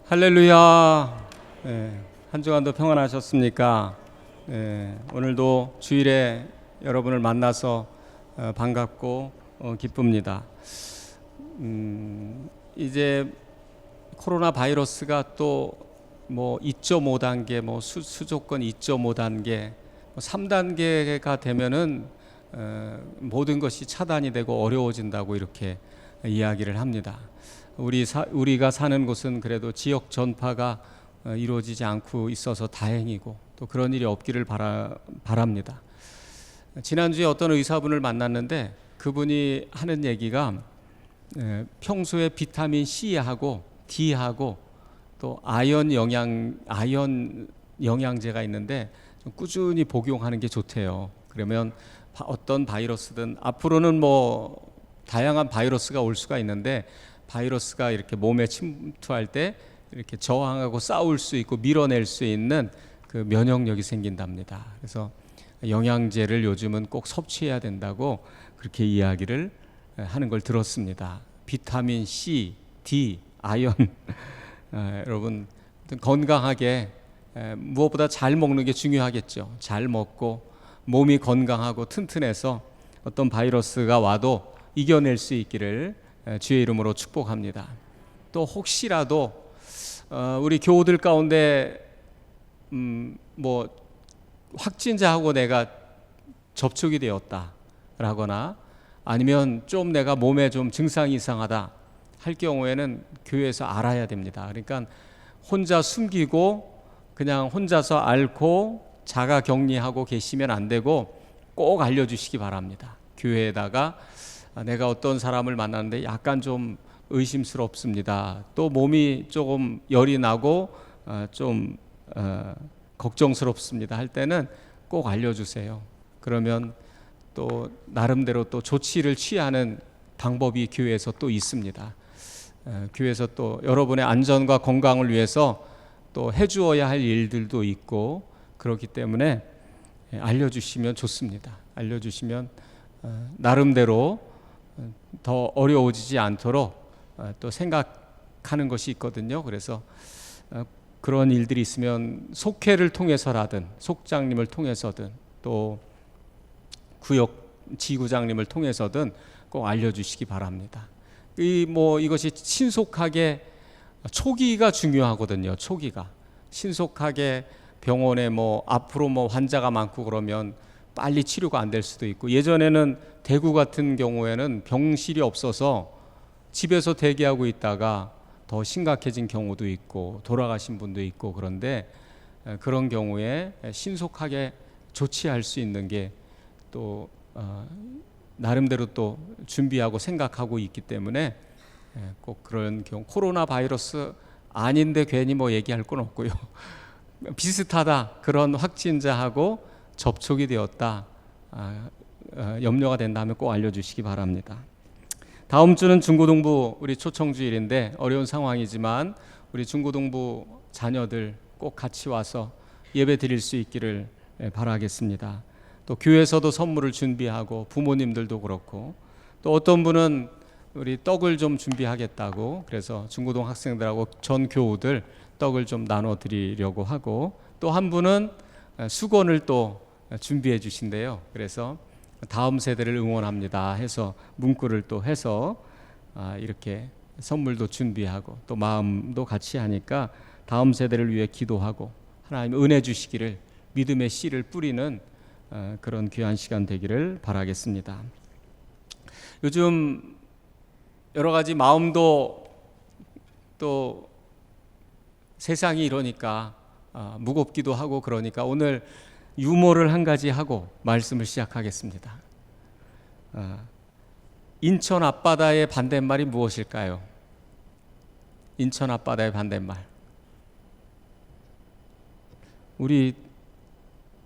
할렐루야. 한 주간도 평안하셨습니까? 오늘도 주일에 여러분을 만나서 반갑고 기쁩니다. 이제 코로나 바이러스가 또 뭐 2.5단계, 뭐 수도권 2.5단계, 3단계가 되면은 모든 것이 차단이 되고 어려워진다고 이렇게 이야기를 합니다. 우리가 사는 곳은 그래도 지역 전파가 이루어지지 않고 있어서 다행이고 또 그런 일이 없기를 바랍니다. 지난주에 어떤 의사분을 만났는데 그분이 하는 얘기가 평소에 비타민 C하고 D하고 또 아연 영양제가 있는데 좀 꾸준히 복용하는 게 좋대요. 그러면 어떤 바이러스든 앞으로는 뭐 다양한 바이러스가 올 수가 있는데 바이러스가 이렇게 몸에 침투할 때 이렇게 저항하고 싸울 수 있고 밀어낼 수 있는 그 면역력이 생긴답니다. 그래서 영양제를 요즘은 꼭 섭취해야 된다고 그렇게 이야기를 하는 걸 들었습니다. 비타민 C, D, 아연 여러분 건강하게 무엇보다 잘 먹는 게 중요하겠죠. 잘 먹고 몸이 건강하고 튼튼해서 어떤 바이러스가 와도 이겨낼 수 있기를 주의 이름으로 축복합니다. 또 혹시라도 우리 교우들 가운데 뭐 확진자하고 내가 접촉이 되었다라거나 아니면 좀 내가 몸에 좀 증상이 이상하다 할 경우에는 교회에서 알아야 됩니다. 그러니까 혼자 숨기고 그냥 혼자서 앓고 자가 격리하고 계시면 안 되고 꼭 알려주시기 바랍니다. 교회에다가 내가 어떤 사람을 만났는데 약간 좀 의심스럽습니다. 또 몸이 조금 열이 나고 좀 걱정스럽습니다 할 때는 꼭 알려주세요. 그러면 또 나름대로 또 조치를 취하는 방법이 교회에서 또 있습니다. 교회에서 또 여러분의 안전과 건강을 위해서 또 해주어야 할 일들도 있고 그렇기 때문에 알려주시면 좋습니다. 알려주시면 나름대로 더 어려워지지 않도록 또 생각하는 것이 있거든요. 그래서 그런 일들이 있으면 속회를 통해서라든 속장님을 통해서든 또 구역 지구장님을 통해서든 꼭 알려주시기 바랍니다. 이것이 신속하게 초기가 중요하거든요. 초기가 신속하게 병원에 앞으로 환자가 많고 그러면 빨리 치료가 안 될 수도 있고 예전에는 대구 같은 경우에는 병실이 없어서 집에서 대기하고 있다가 더 심각해진 경우도 있고 돌아가신 분도 있고 그런데 그런 경우에 신속하게 조치할 수 있는 게 또 나름대로 또 준비하고 생각하고 있기 때문에 꼭 그런 경우 코로나 바이러스 아닌데 괜히 얘기할 건 없고요. 비슷하다 그런 확진자하고 접촉이 되었다 염려가 된다면 꼭 알려주시기 바랍니다. 다음 주는 중고등부 우리 초청주일인데 어려운 상황이지만 우리 중고등부 자녀들 꼭 같이 와서 예배 드릴 수 있기를 바라겠습니다. 또 교회에서도 선물을 준비하고 부모님들도 그렇고 또 어떤 분은 우리 떡을 좀 준비하겠다고 그래서 중고등 학생들하고 전 교우들 떡을 좀 나눠 드리려고 하고 또 한 분은 수건을 또 준비해 주신대요. 그래서 다음 세대를 응원합니다 해서 문구를 또 해서 이렇게 선물도 준비하고 또 마음도 같이 하니까 다음 세대를 위해 기도하고 하나님 은혜 주시기를 믿음의 씨를 뿌리는 그런 귀한 시간 되기를 바라겠습니다. 요즘 여러 가지 마음도 또 세상이 이러니까 무겁기도 하고 그러니까 오늘 유머를 한 가지 하고 말씀을 시작하겠습니다. 인천 앞바다의 반대말이 무엇일까요? 인천 앞바다의 반대말. 우리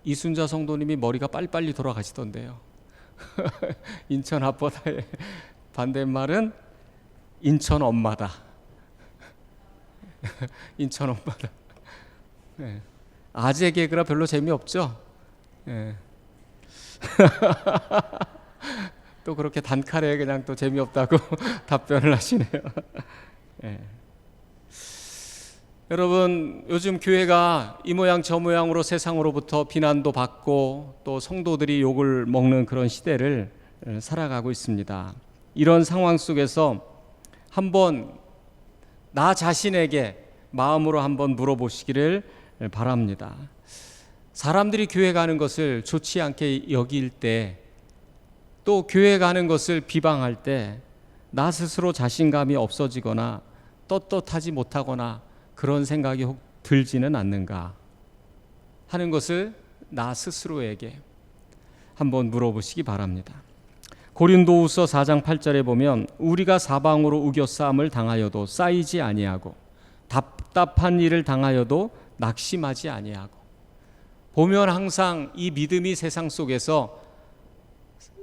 이순자 성도님이 머리가 빨리빨리 돌아가시던데요. 인천 앞바다의 반대말은 인천 엄마다. 인천 엄마다. 네. 아재 개그라 별로 재미없죠? 네. 또 그렇게 단칼에 그냥 또 재미없다고 답변을 하시네요. 네. 여러분, 요즘 교회가 이 모양 저 모양으로 세상으로부터 비난도 받고 또 성도들이 욕을 먹는 그런 시대를 살아가고 있습니다. 이런 상황 속에서 한번 나 자신에게 마음으로 한번 물어보시기를 바랍니다. 사람들이 교회 가는 것을 좋지 않게 여길 때, 또 교회 가는 것을 비방할 때 나 스스로 자신감이 없어지거나 떳떳하지 못하거나 그런 생각이 혹 들지는 않는가 하는 것을 나 스스로에게 한번 물어보시기 바랍니다. 고린도후서 4장 8절에 보면 우리가 사방으로 우겨싸움을 당하여도 쌓이지 아니하고 답답한 일을 당하여도 낙심하지 아니하고, 보면 항상 이 믿음이 세상 속에서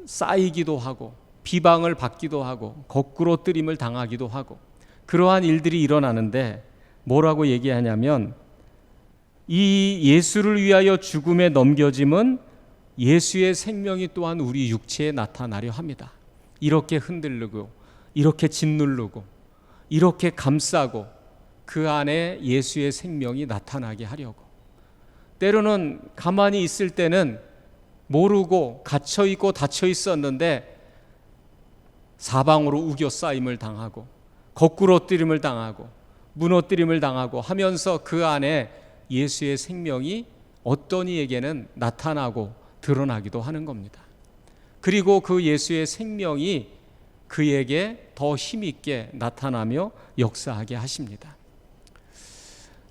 쌓이기도 하고 비방을 받기도 하고 거꾸로 뜨림을 당하기도 하고 그러한 일들이 일어나는데, 뭐라고 얘기하냐면 이 예수를 위하여 죽음에 넘겨짐은 예수의 생명이 또한 우리 육체에 나타나려 합니다. 이렇게 흔들리고 이렇게 짓누르고 이렇게 감싸고 그 안에 예수의 생명이 나타나게 하려고, 때로는 가만히 있을 때는 모르고 갇혀있고 닫혀있었는데 사방으로 우겨싸임을 당하고 거꾸로 뜨림을 당하고 무너뜨림을 당하고 하면서 그 안에 예수의 생명이 어떤 이에게는 나타나고 드러나기도 하는 겁니다. 그리고 그 예수의 생명이 그에게 더 힘있게 나타나며 역사하게 하십니다.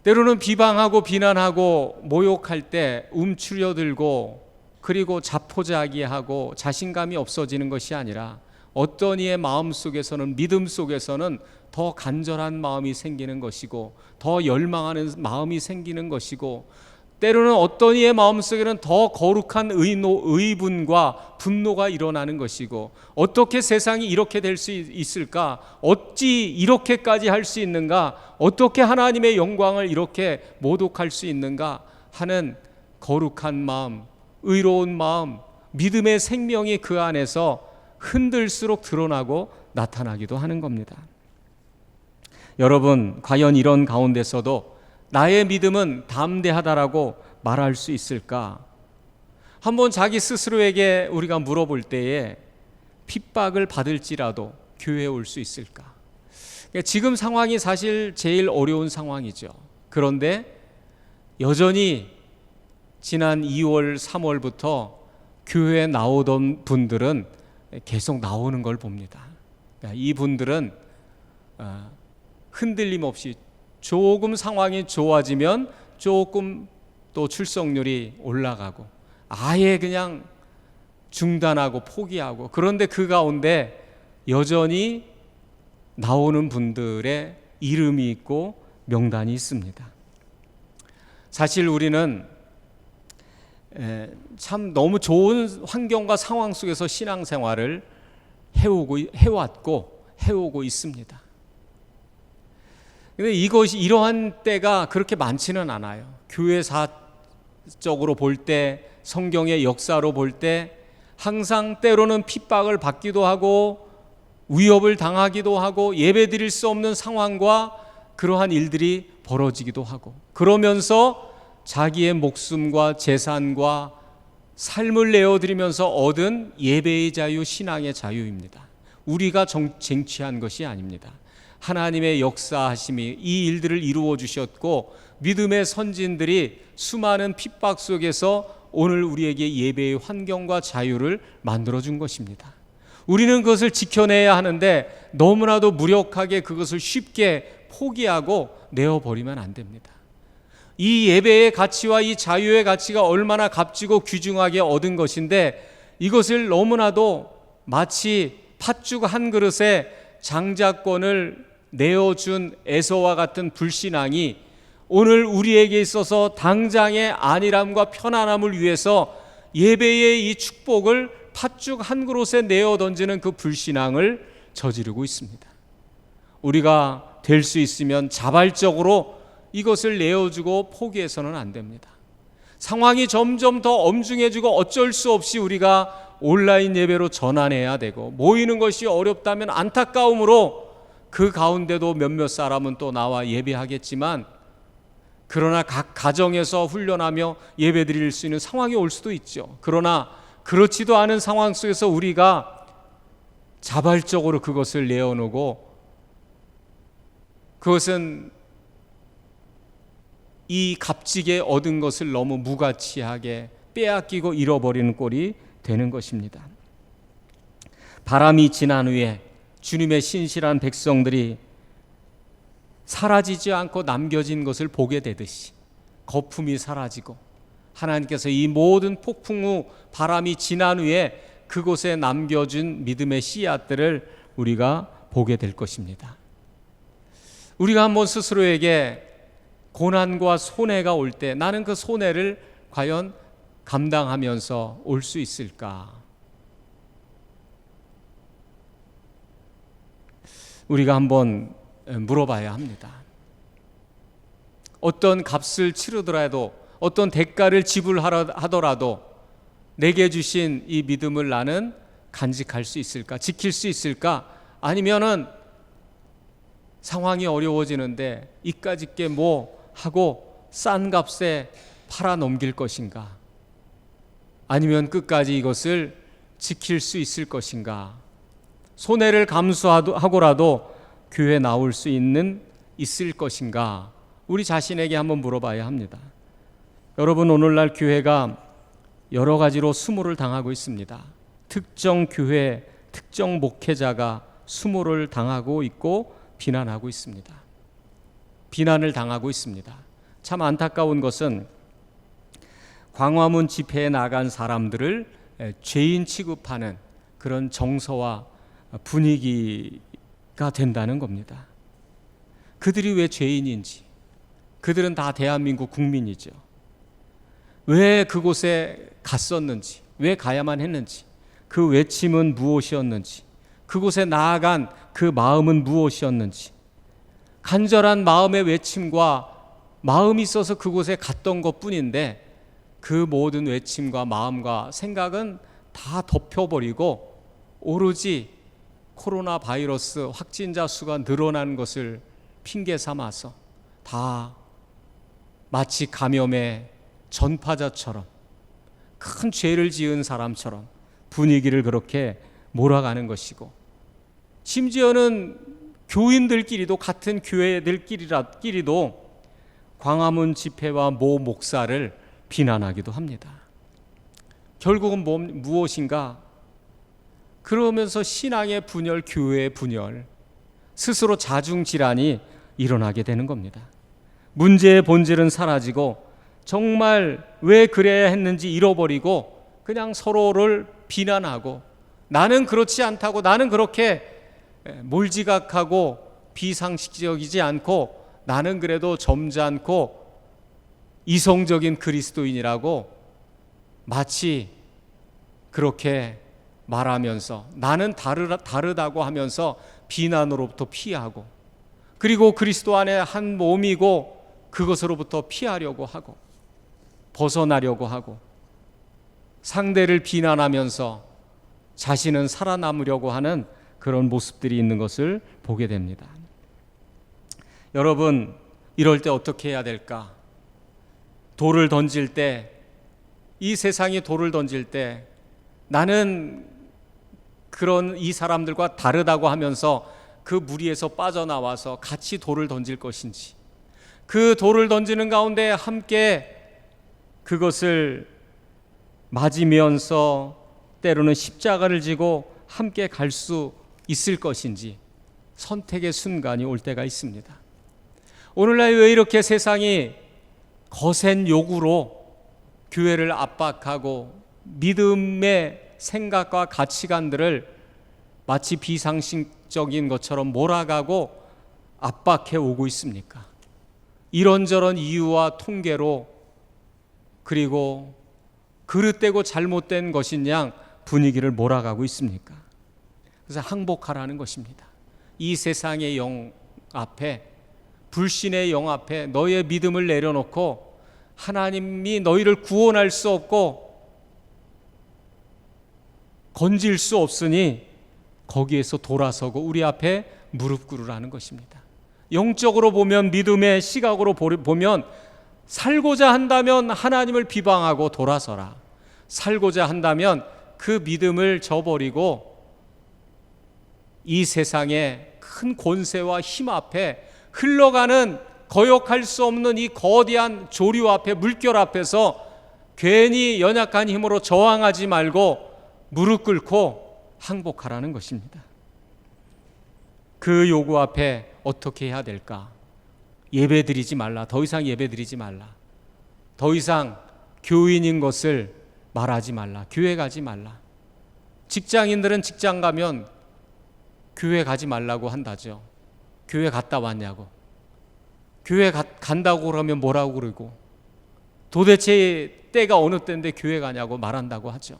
때로는 비방하고 비난하고 모욕할 때 움츠려들고 그리고 자포자기하고 자신감이 없어지는 것이 아니라 어떤 이의 마음 속에서는, 믿음 속에서는 더 간절한 마음이 생기는 것이고 더 열망하는 마음이 생기는 것이고, 때로는 어떤 이의 마음속에는 더 거룩한 의분과 분노가 일어나는 것이고, 어떻게 세상이 이렇게 될 수 있을까? 어찌 이렇게까지 할 수 있는가? 어떻게 하나님의 영광을 이렇게 모독할 수 있는가? 하는 거룩한 마음, 의로운 마음, 믿음의 생명이 그 안에서 흔들수록 드러나고 나타나기도 하는 겁니다. 여러분, 과연 이런 가운데서도 나의 믿음은 담대하다라고 말할 수 있을까? 한번 자기 스스로에게 우리가 물어볼 때에 핍박을 받을지라도 교회에 올 수 있을까? 지금 상황이 사실 제일 어려운 상황이죠. 그런데 여전히 지난 2월, 3월부터 교회에 나오던 분들은 계속 나오는 걸 봅니다. 이 분들은 흔들림 없이 조금 상황이 좋아지면 조금 또 출석률이 올라가고 아예 그냥 중단하고 포기하고, 그런데 그 가운데 여전히 나오는 분들의 이름이 있고 명단이 있습니다. 사실 우리는 참 너무 좋은 환경과 상황 속에서 신앙생활을 해왔고 해오고 있습니다. 근데 이것이 이러한 때가 그렇게 많지는 않아요. 교회사적으로 볼 때, 성경의 역사로 볼 때 항상 때로는 핍박을 받기도 하고 위협을 당하기도 하고 예배드릴 수 없는 상황과 그러한 일들이 벌어지기도 하고, 그러면서 자기의 목숨과 재산과 삶을 내어드리면서 얻은 예배의 자유, 신앙의 자유입니다. 우리가 쟁취한 것이 아닙니다. 하나님의 역사하심이 이 일들을 이루어 주셨고, 믿음의 선진들이 수많은 핍박 속에서 오늘 우리에게 예배의 환경과 자유를 만들어 준 것입니다. 우리는 그것을 지켜내야 하는데 너무나도 무력하게 그것을 쉽게 포기하고 내어버리면 안 됩니다. 이 예배의 가치와 이 자유의 가치가 얼마나 값지고 귀중하게 얻은 것인데, 이것을 너무나도 마치 팥죽 한 그릇에 장자권을 내어준 에서와 같은 불신앙이 오늘 우리에게 있어서 당장의 안일함과 편안함을 위해서 예배의 이 축복을 팥죽 한 그릇에 내어 던지는 그 불신앙을 저지르고 있습니다. 우리가 될 수 있으면 자발적으로 이것을 내어주고 포기해서는 안 됩니다. 상황이 점점 더 엄중해지고 어쩔 수 없이 우리가 온라인 예배로 전환해야 되고, 모이는 것이 어렵다면 안타까움으로 그 가운데도 몇몇 사람은 또 나와 예배하겠지만 그러나 각 가정에서 훈련하며 예배드릴 수 있는 상황이 올 수도 있죠. 그러나 그렇지도 않은 상황 속에서 우리가 자발적으로 그것을 내어놓고 그것은 이 값지게 얻은 것을 너무 무가치하게 빼앗기고 잃어버리는 꼴이 되는 것입니다. 바람이 지난 후에 주님의 신실한 백성들이 사라지지 않고 남겨진 것을 보게 되듯이 거품이 사라지고 하나님께서 이 모든 폭풍 후 바람이 지난 후에 그곳에 남겨준 믿음의 씨앗들을 우리가 보게 될 것입니다. 우리가 한번 스스로에게 고난과 손해가 올 때 나는 그 손해를 과연 감당하면서 올 수 있을까? 우리가 한번 물어봐야 합니다. 어떤 값을 치르더라도 어떤 대가를 지불하더라도 내게 주신 이 믿음을 나는 간직할 수 있을까? 지킬 수 있을까? 아니면은 상황이 어려워지는데 이까짓게 뭐 하고 싼 값에 팔아 넘길 것인가? 아니면 끝까지 이것을 지킬 수 있을 것인가? 손해를 감수하고라도 교회 나올 수 있을 것인가? 우리 자신에게 한번 물어봐야 합니다. 여러분, 오늘날 교회가 여러 가지로 수모를 당하고 있습니다. 특정 교회, 특정 목회자가 수모를 당하고 있고 비난하고 있습니다. 비난을 당하고 있습니다. 참 안타까운 것은 광화문 집회에 나간 사람들을 죄인 취급하는 그런 정서와 분위기가 된다는 겁니다. 그들이 왜 죄인인지, 그들은 다 대한민국 국민이죠. 왜 그곳에 갔었는지, 왜 가야만 했는지, 그 외침은 무엇이었는지, 그곳에 나아간 그 마음은 무엇이었는지, 간절한 마음의 외침과 마음이 있어서 그곳에 갔던 것뿐인데 그 모든 외침과 마음과 생각은 다 덮여버리고 오로지 코로나 바이러스 확진자 수가 늘어나는 것을 핑계 삼아서 다 마치 감염의 전파자처럼 큰 죄를 지은 사람처럼 분위기를 그렇게 몰아가는 것이고, 심지어는 교인들끼리도, 같은 교회들끼리도 광화문 집회와 모 목사를 비난하기도 합니다. 결국은 무엇인가? 그러면서 신앙의 분열, 교회의 분열, 스스로 자중질환이 일어나게 되는 겁니다. 문제의 본질은 사라지고 정말 왜 그래야 했는지 잃어버리고 그냥 서로를 비난하고, 나는 그렇지 않다고, 나는 그렇게 몰지각하고 비상식적이지 않고, 나는 그래도 점잖고 이성적인 그리스도인이라고 마치 그렇게 말하면서 나는 다르다고 하면서 비난으로부터 피하고, 그리고 그리스도 안에 한 몸이고 그것으로부터 피하려고 하고 벗어나려고 하고 상대를 비난하면서 자신은 살아남으려고 하는 그런 모습들이 있는 것을 보게 됩니다. 여러분, 이럴 때 어떻게 해야 될까? 돌을 던질 때, 이 세상이 돌을 던질 때 나는 그런 이 사람들과 다르다고 하면서 그 무리에서 빠져나와서 같이 돌을 던질 것인지, 그 돌을 던지는 가운데 함께 그것을 맞으면서 때로는 십자가를 지고 함께 갈 수 있을 것인지 선택의 순간이 올 때가 있습니다. 오늘날 왜 이렇게 세상이 거센 요구로 교회를 압박하고 믿음의 생각과 가치관들을 마치 비상식적인 것처럼 몰아가고 압박해 오고 있습니까? 이런저런 이유와 통계로, 그리고 그릇되고 잘못된 것인 양 분위기를 몰아가고 있습니까? 그래서 항복하라는 것입니다. 이 세상의 영 앞에, 불신의 영 앞에 너의 믿음을 내려놓고 하나님이 너희를 구원할 수 없고 건질 수 없으니 거기에서 돌아서고 우리 앞에 무릎 꿇으라는 것입니다. 영적으로 보면, 믿음의 시각으로 보면 살고자 한다면 하나님을 비방하고 돌아서라. 살고자 한다면 그 믿음을 저버리고 이 세상의 큰 권세와 힘 앞에 흘러가는 거역할 수 없는 이 거대한 조류 앞에, 물결 앞에서 괜히 연약한 힘으로 저항하지 말고 무릎 꿇고 항복하라는 것입니다. 그 요구 앞에 어떻게 해야 될까? 예배 드리지 말라. 더 이상 예배 드리지 말라. 더 이상 교인인 것을 말하지 말라. 교회 가지 말라. 직장인들은 직장 가면 교회 가지 말라고 한다죠. 교회 갔다 왔냐고. 교회 간다고 그러면 뭐라고 그러고, 도대체 때가 어느 때인데 교회 가냐고 말한다고 하죠.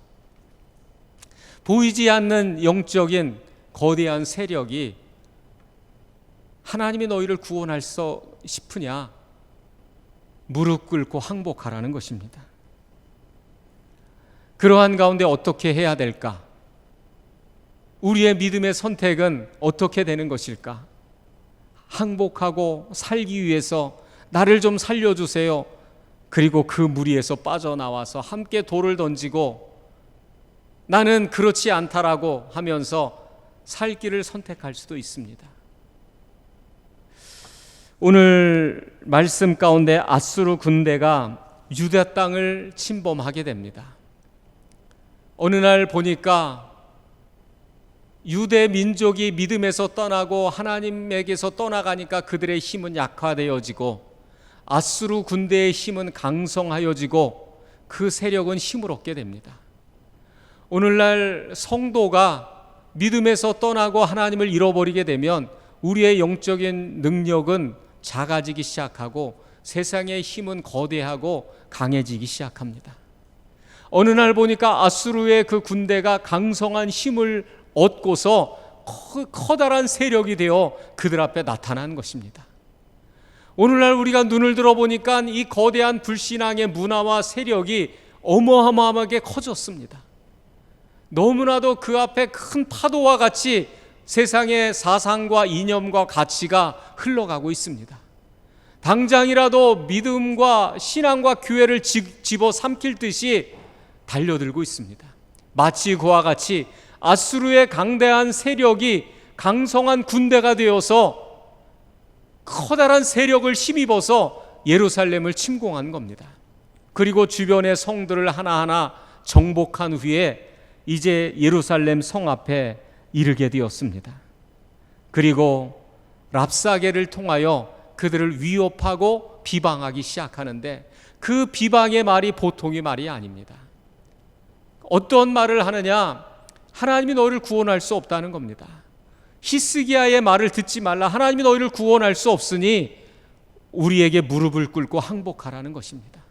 보이지 않는 영적인 거대한 세력이 하나님이 너희를 구원할 수 싶으냐? 무릎 꿇고 항복하라는 것입니다. 그러한 가운데 어떻게 해야 될까? 우리의 믿음의 선택은 어떻게 되는 것일까? 항복하고 살기 위해서 나를 좀 살려주세요. 그리고 그 무리에서 빠져나와서 함께 돌을 던지고 나는 그렇지 않다라고 하면서 살 길을 선택할 수도 있습니다. 오늘 말씀 가운데 아수르 군대가 유다 땅을 침범하게 됩니다. 어느 날 보니까 유대 민족이 믿음에서 떠나고 하나님에게서 떠나가니까 그들의 힘은 약화되어지고 아수르 군대의 힘은 강성하여지고 그 세력은 힘을 얻게 됩니다. 오늘날 성도가 믿음에서 떠나고 하나님을 잃어버리게 되면 우리의 영적인 능력은 작아지기 시작하고 세상의 힘은 거대하고 강해지기 시작합니다. 어느 날 보니까 아수르의 그 군대가 강성한 힘을 얻고서 커다란 세력이 되어 그들 앞에 나타난 것입니다. 오늘날 우리가 눈을 들어보니까 이 거대한 불신앙의 문화와 세력이 어마어마하게 커졌습니다. 너무나도 그 앞에 큰 파도와 같이 세상의 사상과 이념과 가치가 흘러가고 있습니다. 당장이라도 믿음과 신앙과 교회를 집어삼킬 듯이 달려들고 있습니다. 마치 그와 같이 아수르의 강대한 세력이 강성한 군대가 되어서 커다란 세력을 힘입어서 예루살렘을 침공한 겁니다. 그리고 주변의 성들을 하나하나 정복한 후에 이제 예루살렘 성 앞에 이르게 되었습니다. 그리고 랍사게를 통하여 그들을 위협하고 비방하기 시작하는데 그 비방의 말이 보통의 말이 아닙니다. 어떤 말을 하느냐? 하나님이 너희를 구원할 수 없다는 겁니다. 히스기야의 말을 듣지 말라. 하나님이 너희를 구원할 수 없으니 우리에게 무릎을 꿇고 항복하라는 것입니다.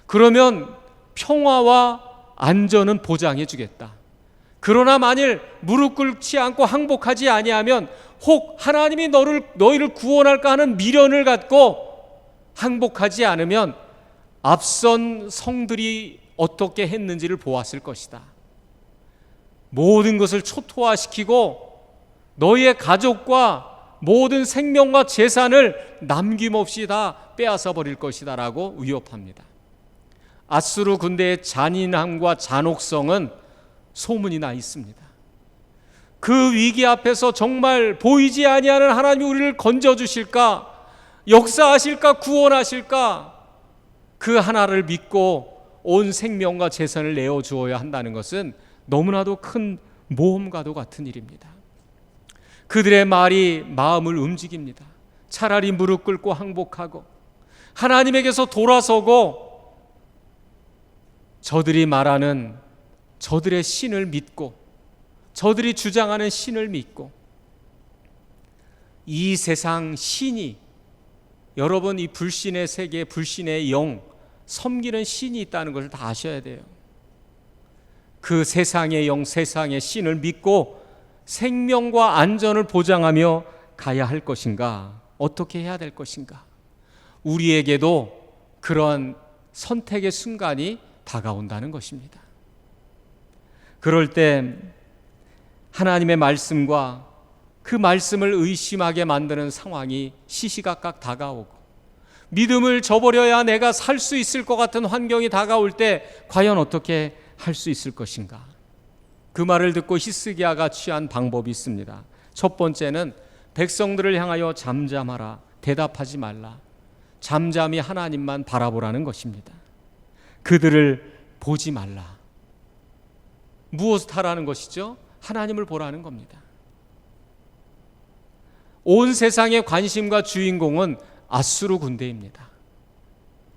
그러면 평화와 안전은 보장해 주겠다. 그러나 만일 무릎 꿇지 않고 항복하지 아니하면 혹 하나님이 너희를 구원할까 하는 미련을 갖고 항복하지 않으면 앞선 성들이 어떻게 했는지를 보았을 것이다. 모든 것을 초토화시키고 너희의 가족과 모든 생명과 재산을 남김없이 다 빼앗아 버릴 것이다 라고 위협합니다. 아수르 군대의 잔인함과 잔혹성은 소문이 나 있습니다. 그 위기 앞에서 정말 보이지 아니하는 하나님이 우리를 건져주실까, 역사하실까, 구원하실까, 그 하나를 믿고 온 생명과 재산을 내어주어야 한다는 것은 너무나도 큰 모험과도 같은 일입니다. 그들의 말이 마음을 움직입니다. 차라리 무릎 꿇고 항복하고 하나님에게서 돌아서고 저들이 말하는 저들의 신을 믿고 저들이 주장하는 신을 믿고 이 세상 신이, 여러분 이 불신의 세계, 불신의 영, 섬기는 신이 있다는 것을 다 아셔야 돼요. 그 세상의 영, 세상의 신을 믿고 생명과 안전을 보장하며 가야 할 것인가? 어떻게 해야 될 것인가? 우리에게도 그러한 선택의 순간이 다가온다는 것입니다. 그럴 때 하나님의 말씀과 그 말씀을 의심하게 만드는 상황이 시시각각 다가오고 믿음을 저버려야 내가 살 수 있을 것 같은 환경이 다가올 때 과연 어떻게 할 수 있을 것인가? 그 말을 듣고 히스기야가 취한 방법이 있습니다. 첫 번째는 백성들을 향하여 잠잠하라, 대답하지 말라. 잠잠히 하나님만 바라보라는 것입니다. 그들을 보지 말라. 무엇을 하라는 것이죠? 하나님을 보라는 겁니다. 온 세상의 관심과 주인공은 아수르 군대입니다.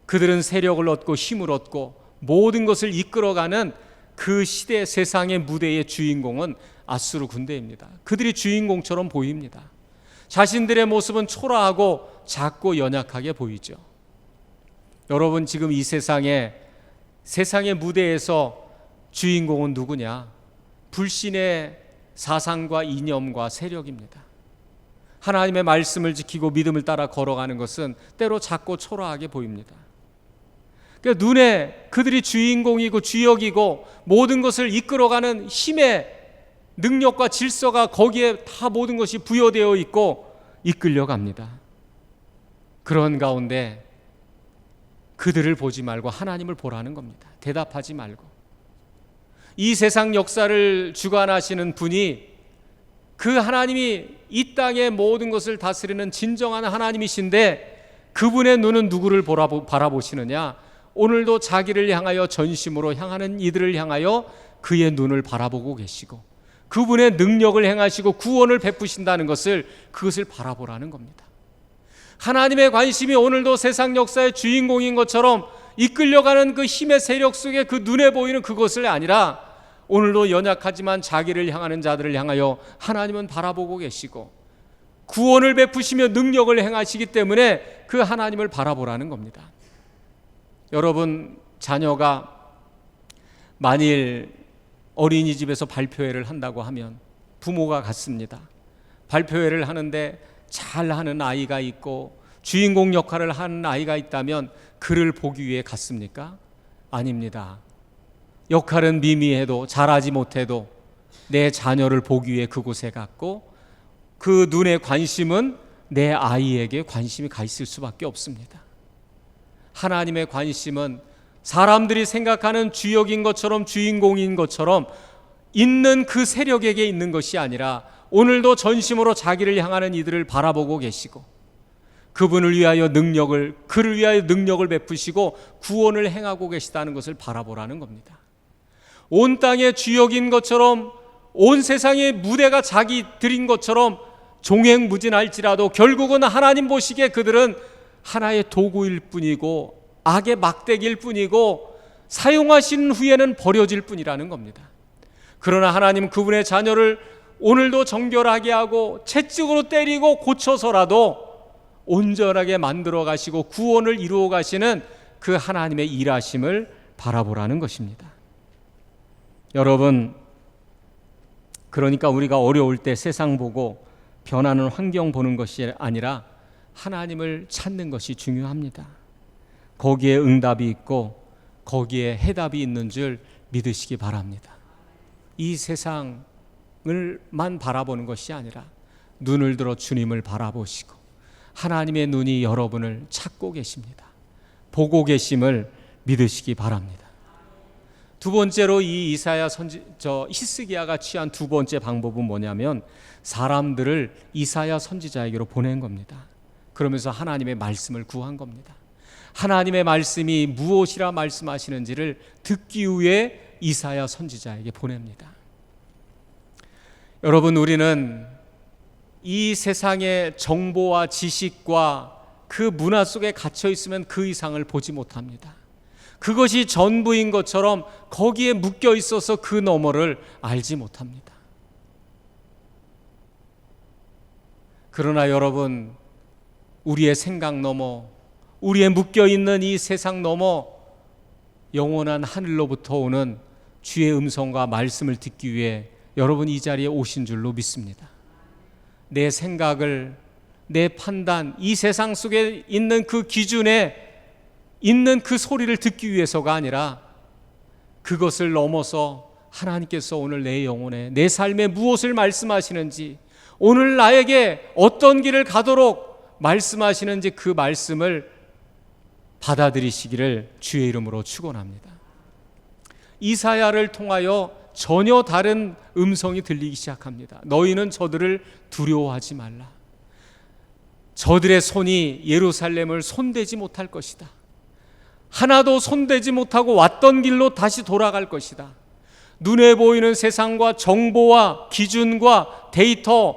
그들은 세력을 얻고 힘을 얻고 모든 것을 이끌어가는 그 시대 세상의 무대의 주인공은 아수르 군대입니다. 그들이 주인공처럼 보입니다. 자신들의 모습은 초라하고 작고 연약하게 보이죠. 여러분, 지금 이 세상의 무대에서 주인공은 누구냐? 불신의 사상과 이념과 세력입니다. 하나님의 말씀을 지키고 믿음을 따라 걸어가는 것은 때로 작고 초라하게 보입니다. 그러니까 눈에 그들이 주인공이고 주역이고 모든 것을 이끌어가는 힘의 능력과 질서가 거기에 다 모든 것이 부여되어 있고 이끌려갑니다. 그런 가운데 그들을 보지 말고 하나님을 보라는 겁니다. 대답하지 말고. 이 세상 역사를 주관하시는 분이, 그 하나님이 이 땅의 모든 것을 다스리는 진정한 하나님이신데 그분의 눈은 누구를 바라보시느냐? 오늘도 자기를 향하여 전심으로 향하는 이들을 향하여 그의 눈을 바라보고 계시고 그분의 능력을 행하시고 구원을 베푸신다는 그것을 바라보라는 겁니다. 하나님의 관심이 오늘도 세상 역사의 주인공인 것처럼 이끌려가는 그 힘의 세력 속에 그 눈에 보이는 그것을 아니라 오늘도 연약하지만 자기를 향하는 자들을 향하여 하나님은 바라보고 계시고 구원을 베푸시며 능력을 행하시기 때문에 그 하나님을 바라보라는 겁니다. 여러분, 자녀가 만일 어린이집에서 발표회를 한다고 하면 부모가 갔습니다. 발표회를 하는데 잘하는 아이가 있고 주인공 역할을 하는 아이가 있다면 그를 보기 위해 갔습니까? 아닙니다. 역할은 미미해도 잘하지 못해도 내 자녀를 보기 위해 그곳에 갔고 그 눈의 관심은 내 아이에게 관심이 가 있을 수밖에 없습니다. 하나님의 관심은 사람들이 생각하는 주역인 것처럼 주인공인 것처럼 있는 그 세력에게 있는 것이 아니라 오늘도 전심으로 자기를 향하는 이들을 바라보고 계시고 그를 위하여 능력을 베푸시고 구원을 행하고 계시다는 것을 바라보라는 겁니다. 온 땅의 주역인 것처럼 온 세상의 무대가 자기들인 것처럼 종횡무진할지라도 결국은 하나님 보시기에 그들은 하나의 도구일 뿐이고 악의 막대기일 뿐이고 사용하신 후에는 버려질 뿐이라는 겁니다. 그러나 하나님 그분의 자녀를 오늘도 정결하게 하고 채찍으로 때리고 고쳐서라도 온전하게 만들어 가시고 구원을 이루어 가시는 그 하나님의 일하심을 바라보라는 것입니다. 여러분, 그러니까 우리가 어려울 때 세상 보고 변하는 환경 보는 것이 아니라 하나님을 찾는 것이 중요합니다. 거기에 응답이 있고 거기에 해답이 있는 줄 믿으시기 바랍니다. 이 세상을만 바라보는 것이 아니라 눈을 들어 주님을 바라보시고 하나님의 눈이 여러분을 찾고 계십니다. 보고 계심을 믿으시기 바랍니다. 두 번째로 이 히스기야가 취한 두 번째 방법은 뭐냐면 사람들을 이사야 선지자에게로 보낸 겁니다. 그러면서 하나님의 말씀을 구한 겁니다. 하나님의 말씀이 무엇이라 말씀하시는지를 듣기 위해 이사야 선지자에게 보냅니다. 여러분, 우리는 이 세상의 정보와 지식과 그 문화 속에 갇혀 있으면 그 이상을 보지 못합니다. 그것이 전부인 것처럼 거기에 묶여 있어서 그 너머를 알지 못합니다. 그러나 여러분, 우리의 생각 너머, 우리의 묶여있는 이 세상 너머 영원한 하늘로부터 오는 주의 음성과 말씀을 듣기 위해 여러분 이 자리에 오신 줄로 믿습니다. 내 생각을, 내 판단, 이 세상 속에 있는 그 기준에 있는 그 소리를 듣기 위해서가 아니라 그것을 넘어서 하나님께서 오늘 내 영혼에, 내 삶에 무엇을 말씀하시는지, 오늘 나에게 어떤 길을 가도록 말씀하시는지 그 말씀을 받아들이시기를 주의 이름으로 축원합니다. 이사야를 통하여 전혀 다른 음성이 들리기 시작합니다. 너희는 저들을 두려워하지 말라. 저들의 손이 예루살렘을 손대지 못할 것이다. 하나도 손대지 못하고 왔던 길로 다시 돌아갈 것이다. 눈에 보이는 세상과 정보와 기준과 데이터,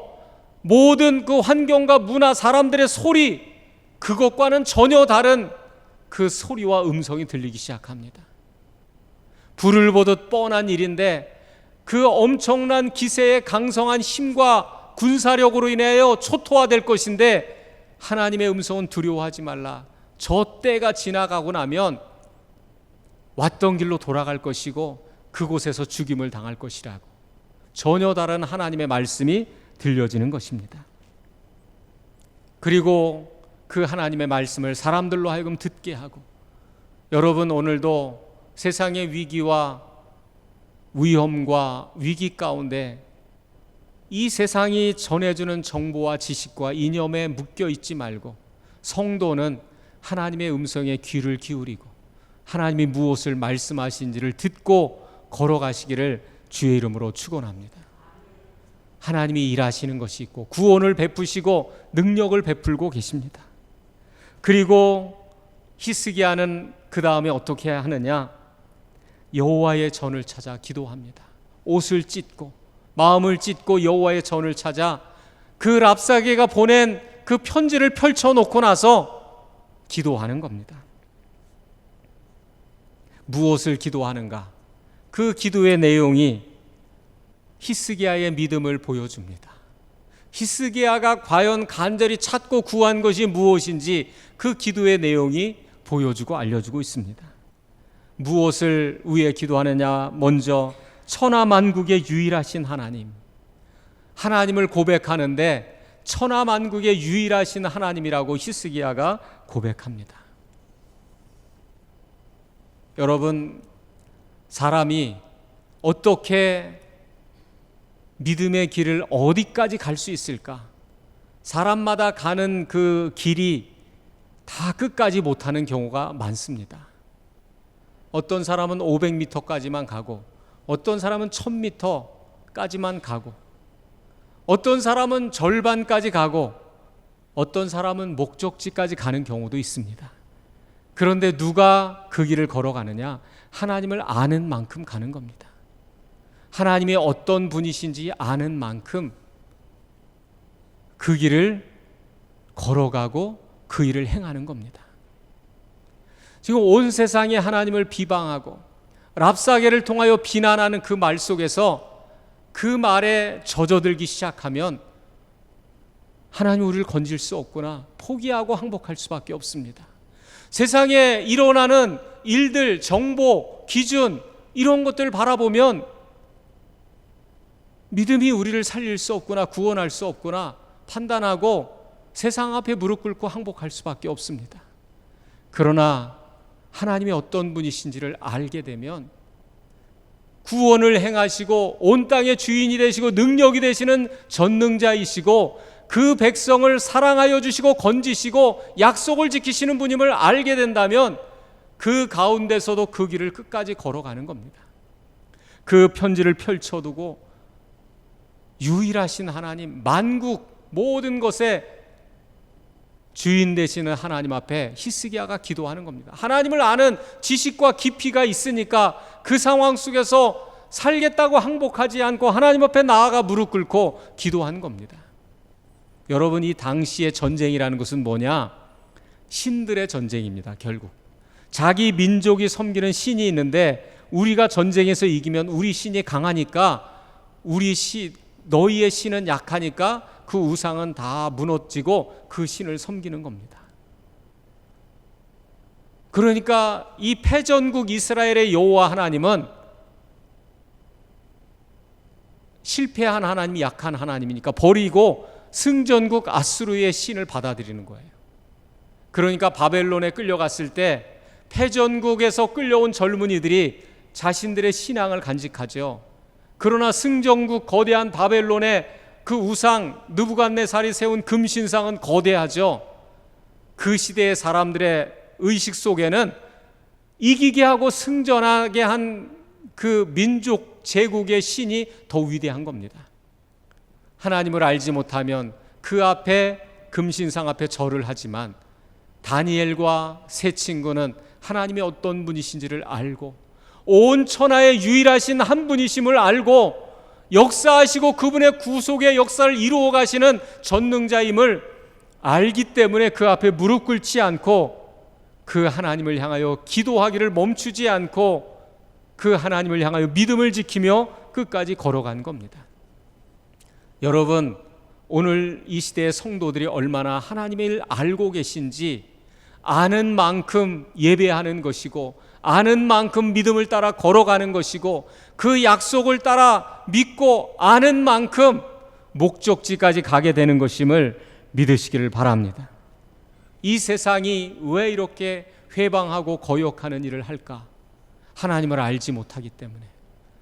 모든 그 환경과 문화, 사람들의 소리, 그것과는 전혀 다른 그 소리와 음성이 들리기 시작합니다. 불을 보듯 뻔한 일인데 그 엄청난 기세의 강성한 힘과 군사력으로 인하여 초토화될 것인데 하나님의 음성은 두려워하지 말라. 저 때가 지나가고 나면 왔던 길로 돌아갈 것이고 그곳에서 죽임을 당할 것이라고 전혀 다른 하나님의 말씀이 들려지는 것입니다. 그리고 그 하나님의 말씀을 사람들로 하여금 듣게 하고, 여러분 오늘도 세상의 위기와 위험과 위기 가운데 이 세상이 전해주는 정보와 지식과 이념에 묶여 있지 말고 성도는 하나님의 음성에 귀를 기울이고 하나님이 무엇을 말씀하신지를 듣고 걸어가시기를 주의 이름으로 축원합니다. 하나님이 일하시는 것이 있고 구원을 베푸시고 능력을 베풀고 계십니다. 그리고 히스기야는 그 다음에 어떻게 하느냐? 여호와의 전을 찾아 기도합니다. 옷을 찢고 마음을 찢고 여호와의 전을 찾아 그 랍사게가 보낸 그 편지를 펼쳐놓고 나서 기도하는 겁니다. 무엇을 기도하는가? 그 기도의 내용이 히스기야의 믿음을 보여줍니다. 히스기야가 과연 간절히 찾고 구한 것이 무엇인지 그 기도의 내용이 보여주고 알려주고 있습니다. 무엇을 위해 기도하느냐? 먼저 천하만국의 유일하신 하나님, 하나님을 고백하는데 천하만국의 유일하신 하나님이라고 히스기야가 고백합니다. 여러분, 사람이 어떻게 믿음의 길을 어디까지 갈 수 있을까? 사람마다 가는 그 길이 다 끝까지 못하는 경우가 많습니다. 어떤 사람은 500m까지만 가고, 어떤 사람은 1000m까지만 가고, 어떤 사람은 절반까지 가고, 어떤 사람은 목적지까지 가는 경우도 있습니다. 그런데 누가 그 길을 걸어가느냐? 하나님을 아는 만큼 가는 겁니다. 하나님이 어떤 분이신지 아는 만큼 그 길을 걸어가고 그 일을 행하는 겁니다. 지금 온 세상이 하나님을 비방하고 랍사게를 통하여 비난하는 그 말 속에서 그 말에 젖어들기 시작하면 하나님 우리를 건질 수 없구나, 포기하고 항복할 수밖에 없습니다. 세상에 일어나는 일들, 정보, 기준, 이런 것들을 바라보면 믿음이 우리를 살릴 수 없구나, 구원할 수 없구나 판단하고 세상 앞에 무릎 꿇고 항복할 수밖에 없습니다. 그러나 하나님이 어떤 분이신지를 알게 되면 구원을 행하시고 온 땅의 주인이 되시고 능력이 되시는 전능자이시고 그 백성을 사랑하여 주시고 건지시고 약속을 지키시는 분임을 알게 된다면 그 가운데서도 그 길을 끝까지 걸어가는 겁니다. 그 편지를 펼쳐두고 유일하신 하나님, 만국 모든 것에 주인 되시는 하나님 앞에 히스기야가 기도하는 겁니다. 하나님을 아는 지식과 깊이가 있으니까 그 상황 속에서 살겠다고 항복하지 않고 하나님 앞에 나아가 무릎 꿇고 기도한 겁니다. 여러분, 이 당시의 전쟁이라는 것은 뭐냐? 신들의 전쟁입니다. 결국 자기 민족이 섬기는 신이 있는데 우리가 전쟁에서 이기면 우리 신이 강하니까 너희의 신은 약하니까 그 우상은 다 무너지고 그 신을 섬기는 겁니다. 그러니까 이 패전국 이스라엘의 여호와 하나님은 실패한 하나님이, 약한 하나님이니까 버리고 승전국 아수르의 신을 받아들이는 거예요. 그러니까 바벨론에 끌려갔을 때 패전국에서 끌려온 젊은이들이 자신들의 신앙을 간직하죠. 그러나 승전국 거대한 바벨론의 그 우상, 느부갓네살이 세운 금신상은 거대하죠. 그 시대의 사람들의 의식 속에는 이기게 하고 승전하게 한 그 민족 제국의 신이 더 위대한 겁니다. 하나님을 알지 못하면 그 앞에 금신상 앞에 절을 하지만 다니엘과 세 친구는 하나님이 어떤 분이신지를 알고 온 천하의 유일하신 한 분이심을 알고 역사하시고 그분의 구속의 역사를 이루어 가시는 전능자임을 알기 때문에 그 앞에 무릎 꿇지 않고 그 하나님을 향하여 기도하기를 멈추지 않고 그 하나님을 향하여 믿음을 지키며 끝까지 걸어간 겁니다. 여러분, 오늘 이 시대의 성도들이 얼마나 하나님을 알고 계신지 아는 만큼 예배하는 것이고 아는 만큼 믿음을 따라 걸어가는 것이고 그 약속을 따라 믿고 아는 만큼 목적지까지 가게 되는 것임을 믿으시기를 바랍니다. 이 세상이 왜 이렇게 회방하고 거역하는 일을 할까? 하나님을 알지 못하기 때문에.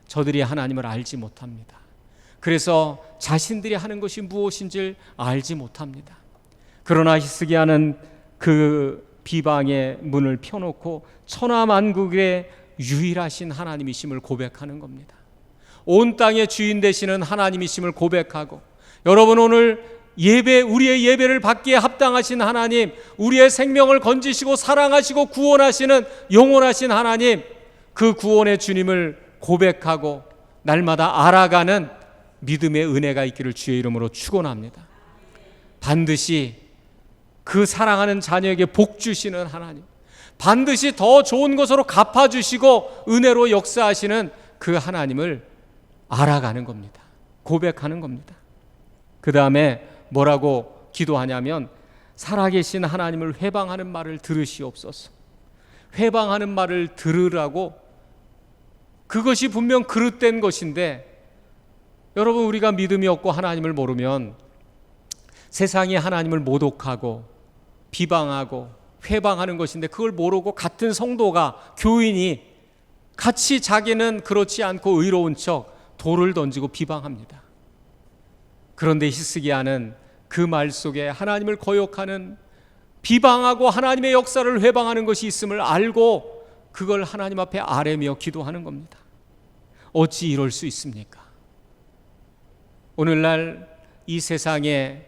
저들이 하나님을 알지 못합니다. 그래서 자신들이 하는 것이 무엇인지 알지 못합니다. 그러나 히스기야는 그 비방의 문을 펴놓고 천하만국의 유일하신 하나님이심을 고백하는 겁니다. 온 땅의 주인 되시는 하나님이심을 고백하고, 여러분 오늘 예배, 우리의 예배를 받기에 합당하신 하나님, 우리의 생명을 건지시고 사랑하시고 구원하시는 영원하신 하나님, 그 구원의 주님을 고백하고 날마다 알아가는 믿음의 은혜가 있기를 주의 이름으로 축원합니다. 반드시 그 사랑하는 자녀에게 복 주시는 하나님, 반드시 더 좋은 것으로 갚아주시고 은혜로 역사하시는 그 하나님을 알아가는 겁니다. 고백하는 겁니다. 그 다음에 뭐라고 기도하냐면, 살아계신 하나님을 회방하는 말을 들으시옵소서. 회방하는 말을 들으라고, 그것이 분명 그릇된 것인데, 여러분 우리가 믿음이 없고 하나님을 모르면 세상이 하나님을 모독하고 비방하고 회방하는 것인데, 그걸 모르고 같은 성도가, 교인이 같이 자기는 그렇지 않고 의로운 척 돌을 던지고 비방합니다. 그런데 히스기야는 그 말 속에 하나님을 거역하는, 비방하고 하나님의 역사를 회방하는 것이 있음을 알고 그걸 하나님 앞에 아뢰며 기도하는 겁니다. 어찌 이럴 수 있습니까? 오늘날 이 세상에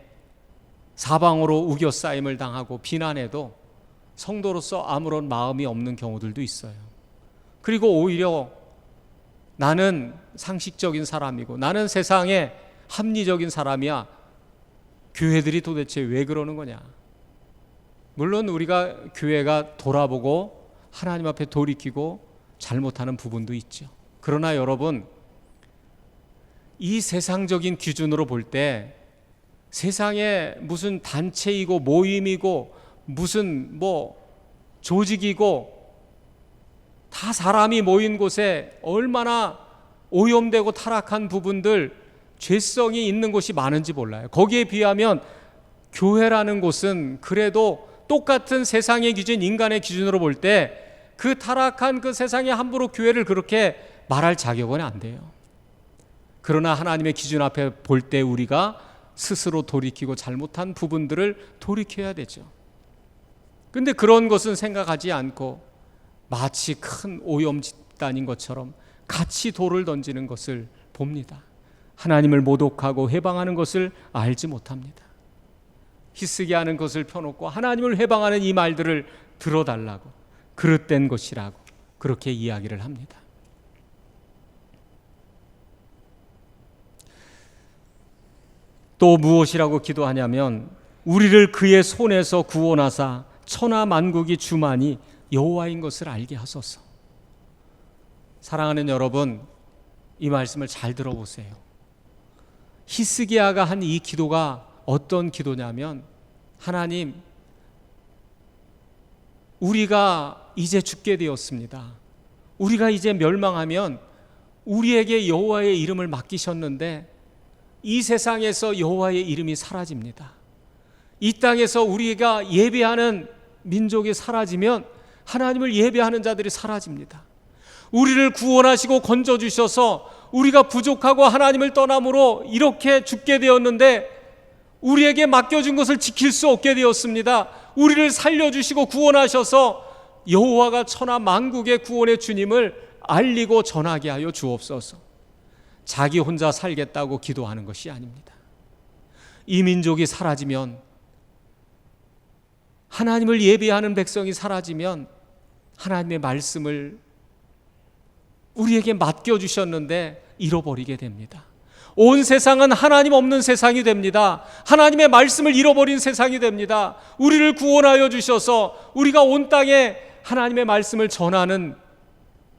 사방으로 우겨싸임을 당하고 비난해도 성도로서 아무런 마음이 없는 경우들도 있어요. 그리고 오히려 나는 상식적인 사람이고 나는 세상에 합리적인 사람이야, 교회들이 도대체 왜 그러는 거냐. 물론 우리가 교회가 돌아보고 하나님 앞에 돌이키고 잘못하는 부분도 있죠. 그러나 여러분, 이 세상적인 기준으로 볼 때 세상에 무슨 단체이고 모임이고 무슨 조직이고 다 사람이 모인 곳에 얼마나 오염되고 타락한 부분들, 죄성이 있는 곳이 많은지 몰라요. 거기에 비하면 교회라는 곳은 그래도 똑같은 세상의 기준, 인간의 기준으로 볼 때 그 타락한 그 세상에 함부로 교회를 그렇게 말할 자격은 안 돼요. 그러나 하나님의 기준 앞에 볼 때 우리가 스스로 돌이키고 잘못한 부분들을 돌이켜야 되죠. 근데 그런 것은 생각하지 않고 마치 큰 오염 집단인 것처럼 같이 돌을 던지는 것을 봅니다. 하나님을 모독하고 회방하는 것을 알지 못합니다. 히스기야는 것을 펴놓고 하나님을 회방하는 이 말들을 들어달라고, 그릇된 것이라고 그렇게 이야기를 합니다. 또 무엇이라고 기도하냐면, 우리를 그의 손에서 구원하사 천하 만국이 주만이 여호와인 것을 알게 하소서. 사랑하는 여러분, 이 말씀을 잘 들어보세요. 히스기야가 한 이 기도가 어떤 기도냐면, 하나님, 우리가 이제 죽게 되었습니다. 우리가 이제 멸망하면 우리에게 여호와의 이름을 맡기셨는데 이 세상에서 여호와의 이름이 사라집니다. 이 땅에서 우리가 예배하는 민족이 사라지면 하나님을 예배하는 자들이 사라집니다. 우리를 구원하시고 건져주셔서 우리가 부족하고 하나님을 떠남으로 이렇게 죽게 되었는데 우리에게 맡겨준 것을 지킬 수 없게 되었습니다. 우리를 살려주시고 구원하셔서 여호와가 천하 만국의 구원의 주님을 알리고 전하게 하여 주옵소서. 자기 혼자 살겠다고 기도하는 것이 아닙니다. 이 민족이 사라지면, 하나님을 예배하는 백성이 사라지면 하나님의 말씀을 우리에게 맡겨주셨는데 잃어버리게 됩니다. 온 세상은 하나님 없는 세상이 됩니다. 하나님의 말씀을 잃어버린 세상이 됩니다. 우리를 구원하여 주셔서 우리가 온 땅에 하나님의 말씀을 전하는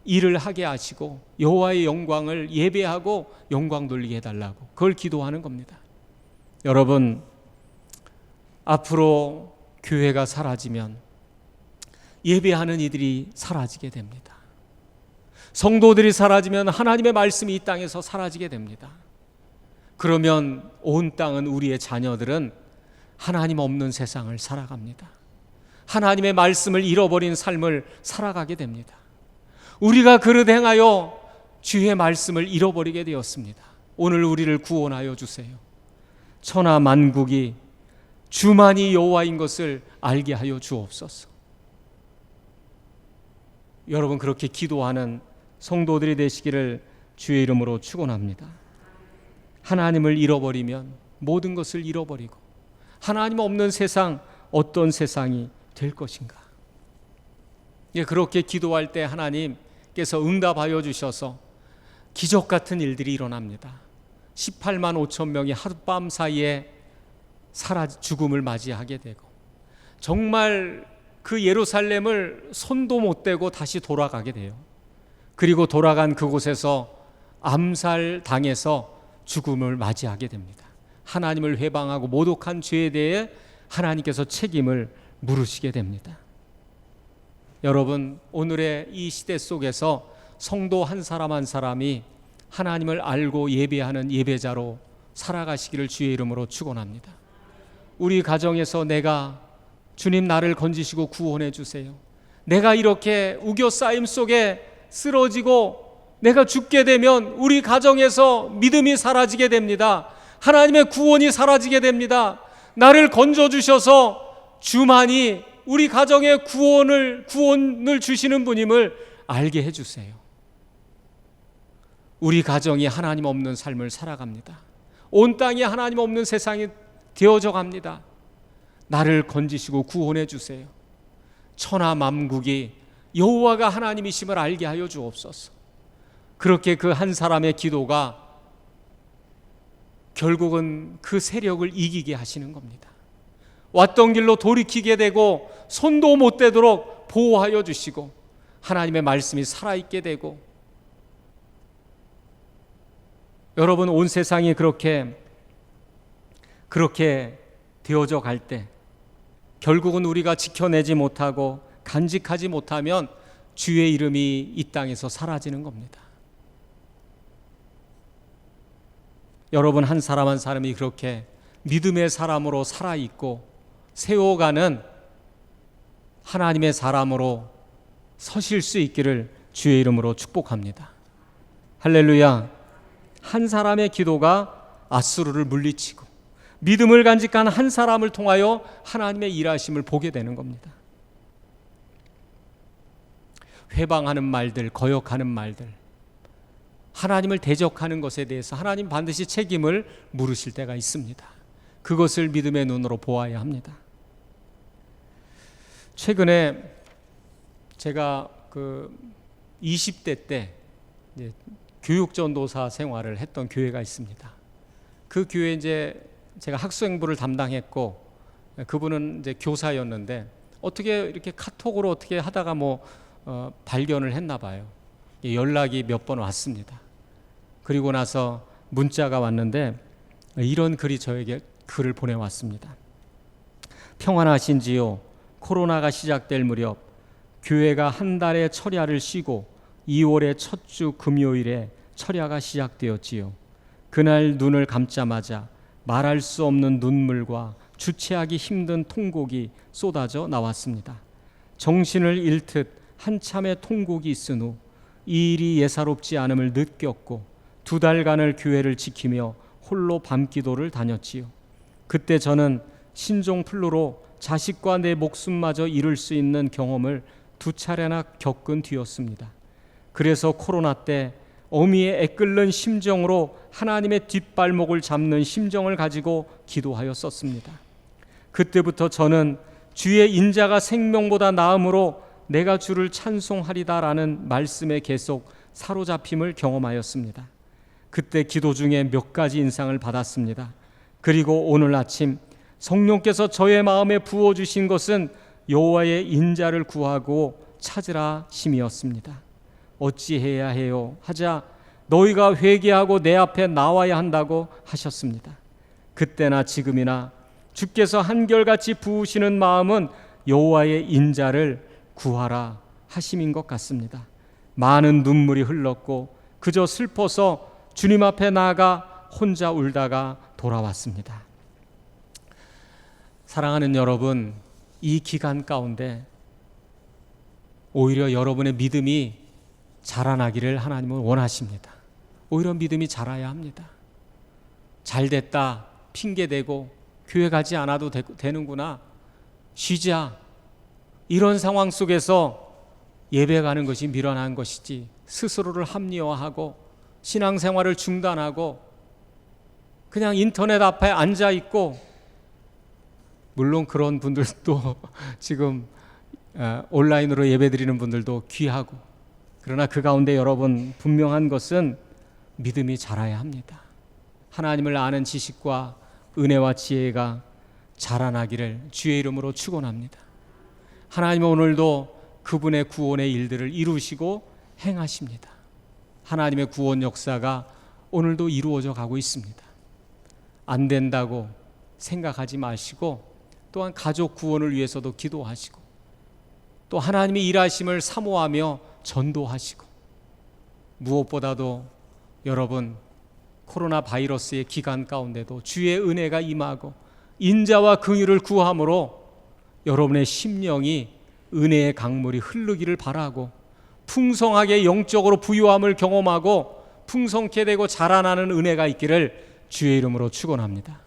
일을 하게 하시고 여호와의 영광을 예배하고 영광 돌리게 해달라고, 그걸 기도하는 겁니다. 여러분, 앞으로 교회가 사라지면 예배하는 이들이 사라지게 됩니다. 성도들이 사라지면 하나님의 말씀이 이 땅에서 사라지게 됩니다. 그러면 온 땅은, 우리의 자녀들은 하나님 없는 세상을 살아갑니다. 하나님의 말씀을 잃어버린 삶을 살아가게 됩니다. 우리가 그릇 행하여 주의 말씀을 잃어버리게 되었습니다. 오늘 우리를 구원하여 주세요. 천하 만국이 주만이 여호와인 것을 알게 하여 주옵소서. 여러분, 그렇게 기도하는 성도들이 되시기를 주의 이름으로 축원합니다. 하나님을 잃어버리면 모든 것을 잃어버리고 하나님 없는 세상, 어떤 세상이 될 것인가? 그렇게 기도할 때 하나님께서 응답하여 주셔서 기적 같은 일들이 일어납니다. 18만 5천 명이 하룻밤 사이에 죽음을 맞이하게 되고, 정말 그 예루살렘을 손도 못 대고 다시 돌아가게 돼요. 그리고 돌아간 그곳에서 암살당해서 죽음을 맞이하게 됩니다. 하나님을 회방하고 모독한 죄에 대해 하나님께서 책임을 물으시게 됩니다. 여러분, 오늘의 이 시대 속에서 성도 한 사람 한 사람이 하나님을 알고 예배하는 예배자로 살아가시기를 주의 이름으로 축원합니다. 우리 가정에서 내가, 주님 나를 건지시고 구원해 주세요. 내가 이렇게 우겨싸임 속에 쓰러지고 내가 죽게 되면 우리 가정에서 믿음이 사라지게 됩니다. 하나님의 구원이 사라지게 됩니다. 나를 건져주셔서 주만이 우리 가정에 구원을 주시는 분임을 알게 해주세요. 우리 가정이 하나님 없는 삶을 살아갑니다. 온 땅이 하나님 없는 세상이 되어져 갑니다. 나를 건지시고 구원해 주세요. 천하 만국이 여호와가 하나님이심을 알게 하여 주옵소서. 그렇게 그 한 사람의 기도가 결국은 그 세력을 이기게 하시는 겁니다. 왔던 길로 돌이키게 되고 손도 못 대도록 보호하여 주시고 하나님의 말씀이 살아있게 되고, 여러분, 온 세상이 그렇게 되어져 갈 때 결국은 우리가 지켜내지 못하고 간직하지 못하면 주의 이름이 이 땅에서 사라지는 겁니다. 여러분, 한 사람 한 사람이 그렇게 믿음의 사람으로 살아있고 세워가는 하나님의 사람으로 서실 수 있기를 주의 이름으로 축복합니다. 할렐루야. 한 사람의 기도가 앗수르를 물리치고 믿음을 간직한 한 사람을 통하여 하나님의 일하심을 보게 되는 겁니다. 회방하는 말들, 거역하는 말들, 하나님을 대적하는 것에 대해서 하나님 반드시 책임을 물으실 때가 있습니다. 그것을 믿음의 눈으로 보아야 합니다. 최근에 제가 20대 때 교육전도사 생활을 했던 교회가 있습니다. 그 교회 제가 학생부를 담당했고, 그분은 이제 교사였는데 어떻게 이렇게 카톡으로 어떻게 하다가 발견을 했나 봐요. 연락이 몇 번 왔습니다. 그리고 나서 문자가 왔는데 이런 글이 저에게 글을 보내왔습니다. 평안하신지요? 코로나가 시작될 무렵 교회가 한 달의 철야를 쉬고 2월의 첫 주 금요일에 철야가 시작되었지요. 그날 눈을 감자마자 말할 수 없는 눈물과 주체하기 힘든 통곡이 쏟아져 나왔습니다. 정신을 잃듯 한참의 통곡이 있은 후 이 일이 예사롭지 않음을 느꼈고 2달간을 교회를 지키며 홀로 밤기도를 다녔지요. 그때 저는 신종플루로 자식과 내 목숨마저 잃을 수 있는 경험을 2차례나 겪은 뒤였습니다. 그래서 코로나 때 어미의 애끓는 심정으로 하나님의 뒷발목을 잡는 심정을 가지고 기도하였었습니다. 그때부터 저는 주의 인자가 생명보다 나음으로 내가 주를 찬송하리다라는 말씀에 계속 사로잡힘을 경험하였습니다. 그때 기도 중에 몇 가지 인상을 받았습니다. 그리고 오늘 아침 성령께서 저의 마음에 부어주신 것은 여호와의 인자를 구하고 찾으라 심이었습니다. 어찌해야 해요? 하자 너희가 회개하고 내 앞에 나와야 한다고 하셨습니다. 그때나 지금이나 주께서 한결같이 부으시는 마음은 여호와의 인자를 구하라 하심인 것 같습니다. 많은 눈물이 흘렀고 그저 슬퍼서 주님 앞에 나아가 혼자 울다가 돌아왔습니다. 사랑하는 여러분, 이 기간 가운데 오히려 여러분의 믿음이 자라나기를 하나님은 원하십니다. 오히려 믿음이 자라야 합니다. 잘됐다 핑계대고 교회 가지 않아도 되는구나, 쉬자, 이런 상황 속에서 예배 가는 것이 미련한 것이지, 스스로를 합리화하고 신앙생활을 중단하고 그냥 인터넷 앞에 앉아있고, 물론 그런 분들도 지금 온라인으로 예배드리는 분들도 귀하고, 그러나 그 가운데 여러분 분명한 것은 믿음이 자라야 합니다. 하나님을 아는 지식과 은혜와 지혜가 자라나기를 주의 이름으로 축원합니다. 하나님은 오늘도 그분의 구원의 일들을 이루시고 행하십니다. 하나님의 구원 역사가 오늘도 이루어져 가고 있습니다. 안 된다고 생각하지 마시고, 또한 가족 구원을 위해서도 기도하시고, 또 하나님의 일하심을 사모하며 전도하시고, 무엇보다도 여러분 코로나 바이러스의 기간 가운데도 주의 은혜가 임하고 인자와 긍휼을 구함으로 여러분의 심령이 은혜의 강물이 흐르기를 바라고, 풍성하게 영적으로 부유함을 경험하고 풍성케 되고 자라나는 은혜가 있기를 주의 이름으로 축원합니다.